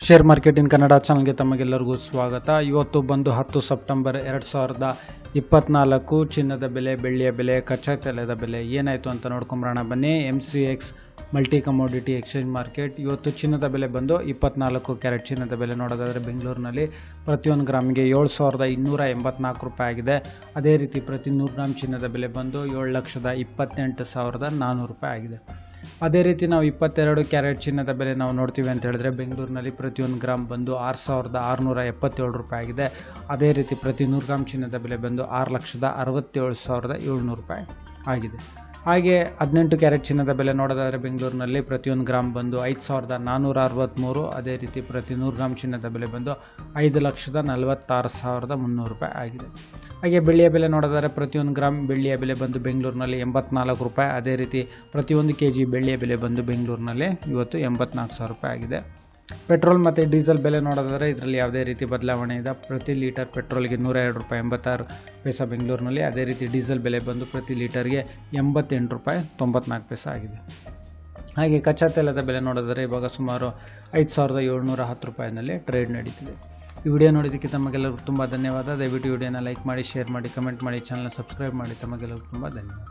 Share market in Kannada ಚಾನಲ್ಗೆ ತಮಗೆಲ್ಲರಿಗೂ ಸ್ವಾಗತ. ಇವತ್ತು ಬಂದು 10 ಸೆಪ್ಟೆಂಬರ್ 2024 ಚಿನ್ನದ ಬೆಲೆ, ಬೆಳ್ಳಿಯ ಬೆಲೆ, ಕಚ್ಚಾ ತೈಲದ ಬೆಲೆ ಏನಾಯಿತು ಅಂತ ನೋಡ್ಕೊಂಬರೋಣ ಬನ್ನಿ. MCX multi commodity exchange market ಇವತ್ತು ಚಿನ್ನದ ಬೆಲೆ ಬಂದು 24 ಕ್ಯಾರೆಟ್ ಚಿನ್ನದ ಬೆಲೆ ನೋಡೋದಾದರೆ ಬೆಂಗಳೂರಿನಲ್ಲಿ ಪ್ರತಿಯೊಂದು ಗ್ರಾಮಿಗೆ 7,284 ರೂಪಾಯಿ ಆಗಿದೆ. ಅದೇ ರೀತಿ ಪ್ರತಿ 100 ಗ್ರಾಮ್ ಚಿನ್ನದ ಬೆಲೆ ಬಂದು 7,28,400 ರೂಪಾಯಿ ಆಗಿದೆ. ಅದೇ ರೀತಿ ನಾವು 22 ಕ್ಯಾರೆಟ್ ಚಿನ್ನದ ಬೆಲೆ ನಾವು ನೋಡ್ತೀವಿ ಅಂತ ಹೇಳಿದ್ರೆ ಬೆಂಗಳೂರಿನಲ್ಲಿ ಪ್ರತಿಯೊಂದು ಗ್ರಾಮ್ ಬಂದು 6,677 ರೂಪಾಯಿ ಆಗಿದೆ. ಅದೇ ರೀತಿ ಪ್ರತಿ 100 ಗ್ರಾಮ್ ಚಿನ್ನದ ಬೆಲೆ ಬಂದು 6,67,700 ರೂಪಾಯಿ ಆಗಿದೆ. ಹಾಗೆ 18 ಕ್ಯಾರೆಟ್ ಚಿನ್ನದ ಬೆಲೆ ನೋಡೋದಾದರೆ ಬೆಂಗಳೂರಿನಲ್ಲಿ ಪ್ರತಿಯೊಂದು ಗ್ರಾಮ್ ಬಂದು 5,463. ಅದೇ ರೀತಿ ಪ್ರತಿ 100 ಗ್ರಾಮ್ ಚಿನ್ನದ ಬೆಲೆ ಬಂದು 5,46,300 ರೂಪಾಯಿ ಆಗಿದೆ. ಹಾಗೆ ಬೆಳ್ಳಿಯ ಬೆಲೆ ನೋಡೋದಾದರೆ ಪ್ರತಿಯೊಂದು ಗ್ರಾಮ್ ಬೆಳ್ಳಿಯ ಬೆಲೆ ಬಂದು ಬೆಂಗಳೂರಿನಲ್ಲಿ 84 ರೂಪಾಯಿ. ಅದೇ ರೀತಿ ಪ್ರತಿಯೊಂದು kg ಬೆಳ್ಳಿಯ ಬೆಲೆ ಬಂದು ಬೆಂಗಳೂರಿನಲ್ಲಿ ಇವತ್ತು 84,000 ರೂಪಾಯಿ ಆಗಿದೆ. ಪೆಟ್ರೋಲ್ ಮತ್ತು ಡೀಸೆಲ್ ಬೆಲೆ ನೋಡೋದಾದರೆ ಇದರಲ್ಲಿ ಯಾವುದೇ ರೀತಿ ಬದಲಾವಣೆ ಇದೆ. ಪ್ರತಿ ಲೀಟರ್ ಪೆಟ್ರೋಲ್ಗೆ 102 ರೂಪಾಯಿ 86 ಪೈಸೆ ಬೆಂಗಳೂರಿನಲ್ಲಿ. ಅದೇ ರೀತಿ ಡೀಸೆಲ್ ಬೆಲೆ ಬಂದು ಪ್ರತಿ ಲೀಟರ್ಗೆ 88 ರೂಪಾಯಿ 94 ಪೈಸೆ ಆಗಿದೆ. ಹಾಗೆ ಕಚ್ಚಾ ತೈಲದ ಬೆಲೆ ನೋಡಿದರೆ ಇವಾಗ ಸುಮಾರು 5,710 ರೂಪಾಯಿನಲ್ಲಿ ಟ್ರೇಡ್ ನಡೀತಿದೆ. ಈ ವಿಡಿಯೋ ನೋಡೋದಕ್ಕೆ ತಮಗೆಲ್ಲರಿಗೂ ತುಂಬ ಧನ್ಯವಾದ. ದಯವಿಟ್ಟು ವಿಡಿಯೋನ ಲೈಕ್ ಮಾಡಿ, ಶೇರ್ ಮಾಡಿ, ಕಮೆಂಟ್ ಮಾಡಿ, ಚಾನಲ್ನ ಸಬ್ಸ್ಕ್ರೈಬ್ ಮಾಡಿ. ತಮಗೆಲ್ಲರಿಗೂ ತುಂಬ ಧನ್ಯವಾದ.